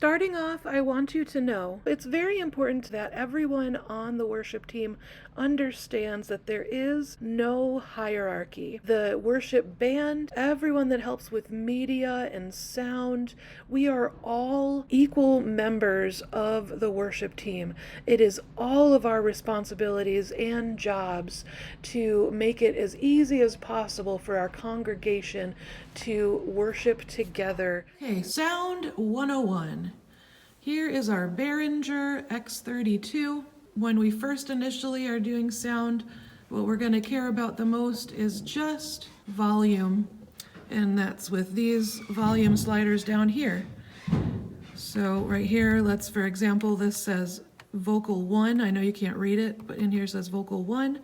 Starting off, I want you to know it's very important that everyone on the worship team understands that there is no hierarchy. The worship band, everyone that helps with media and sound, we are all equal members of the worship team. It is all of our responsibilities and jobs to make it as easy as possible for our congregation to worship together. Okay, Sound 101. Here is our Behringer X32. When we first initially are doing sound, what we're going to care about the most is just volume, and that's with these volume sliders down here. So right here, for example, this says vocal 1. I know you can't read it, but in here it says vocal 1,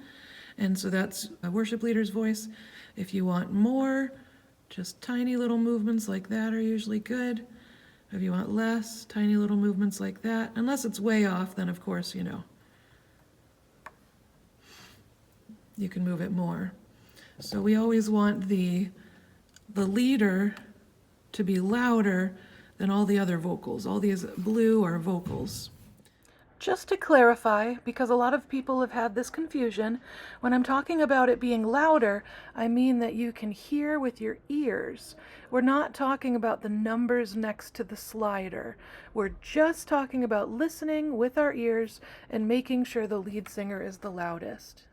and so that's a worship leader's voice. If you want more, just tiny little movements like that are usually good. If you want less, tiny little movements like that. Unless it's way off, then of course, you can move it more. So we always want the leader to be louder than all the other vocals. All these blue are vocals. Just to clarify, because a lot of people have had this confusion, when I'm talking about it being louder, I mean that you can hear with your ears. We're not talking about the numbers next to the slider. We're just talking about listening with our ears and making sure the lead singer is the loudest.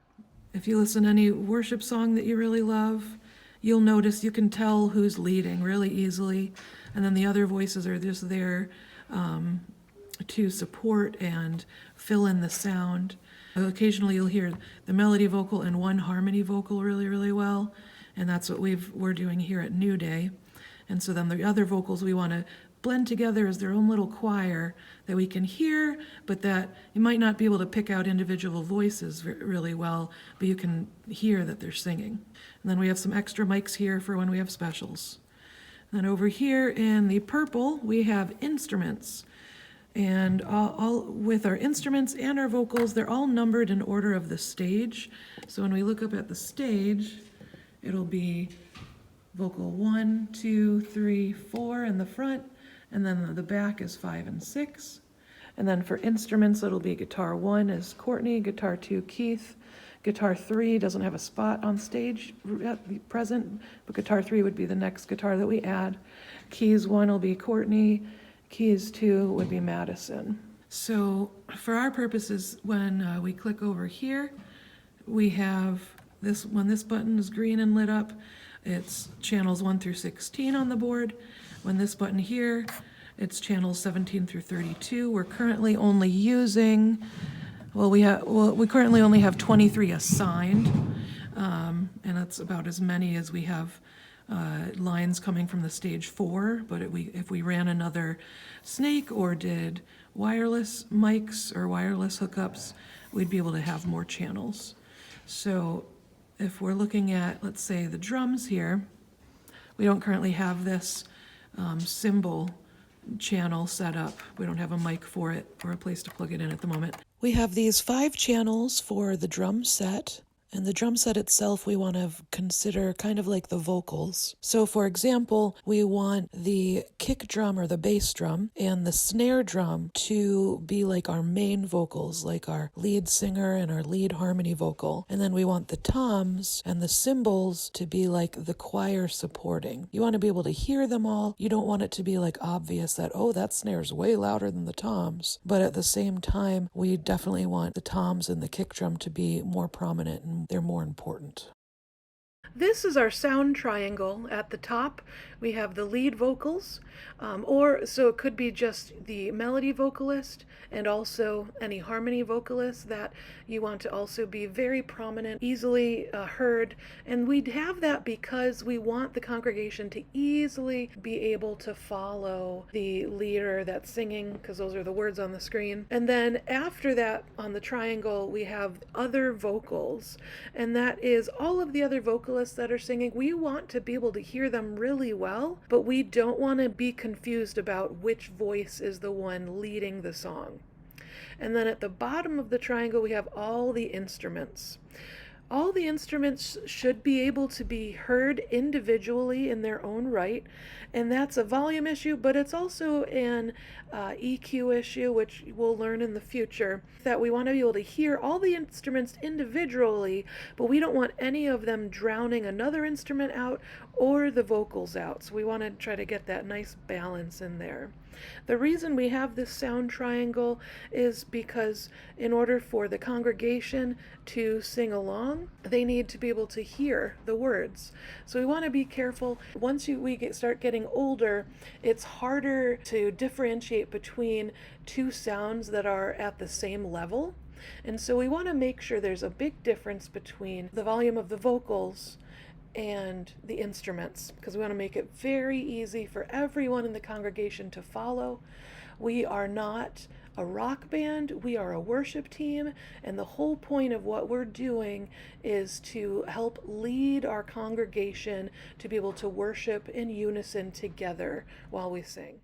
If you listen to any worship song that you really love, you'll notice you can tell who's leading really easily, and then the other voices are just there to support and fill in the sound. Occasionally you'll hear the melody vocal and one harmony vocal really, really well, and that's what we're doing here at New Day. And so then the other vocals we want to blend together as their own little choir that we can hear, but that you might not be able to pick out individual voices really well, but you can hear that they're singing. And then we have some extra mics here for when we have specials. And then over here in the purple, we have instruments. And all with our instruments and our vocals, they're all numbered in order of the stage. So when we look up at the stage, it'll be vocal 1, 2, 3, 4 in the front, and then the back is 5 and 6. And then for instruments, it'll be guitar 1 is Courtney, guitar 2 Keith, guitar 3 doesn't have a spot on stage at present, but guitar 3 would be the next guitar that we add. Keys 1 will be Courtney, keys 2 would be Madison. So for our purposes, when we click over here, we have this, when this button is green and lit up, it's channels 1 through 16 on the board. When this button here, it's channels 17 through 32. We're currently only using, we currently only have 23 assigned, and that's about as many as we have lines coming from the stage 4, but if we ran another snake or did wireless mics or wireless hookups, we'd be able to have more channels. So if we're looking at, let's say, the drums here, we don't currently have this cymbal channel set up. We don't have a mic for it or a place to plug it in at the moment. We have these 5 channels for the drum set. And the drum set itself, we want to consider kind of like the vocals. So for example, we want the kick drum or the bass drum and the snare drum to be like our main vocals, like our lead singer and our lead harmony vocal. And then we want the toms and the cymbals to be like the choir supporting. You want to be able to hear them all. You don't want it to be like obvious that, oh, that snare's way louder than the toms. But at the same time, we definitely want the toms and the kick drum to be more prominent and they're more important. This is our sound triangle. At the top, we have the lead vocals, so it could be just the melody vocalist and also any harmony vocalist that you want to also be very prominent, easily heard. And we'd have that because we want the congregation to easily be able to follow the leader that's singing, because those are the words on the screen. And then after that, on the triangle, we have other vocals, and that is all of the other vocalists that are singing. We want to be able to hear them really well, but we don't want to be confused about which voice is the one leading the song. And then at the bottom of the triangle, we have all the instruments. All the instruments should be able to be heard individually in their own right, and that's a volume issue, but it's also an EQ issue, which we'll learn in the future, that we want to be able to hear all the instruments individually, but we don't want any of them drowning another instrument out or the vocals out. So we want to try to get that nice balance in there. The reason we have this sound triangle is because in order for the congregation to sing along, they need to be able to hear the words. So we want to be careful. Once start getting older, it's harder to differentiate between two sounds that are at the same level. And so we want to make sure there's a big difference between the volume of the vocals and the instruments, because we want to make it very easy for everyone in the congregation to follow. We are not a rock band, we are a worship team, and the whole point of what we're doing is to help lead our congregation to be able to worship in unison together while we sing.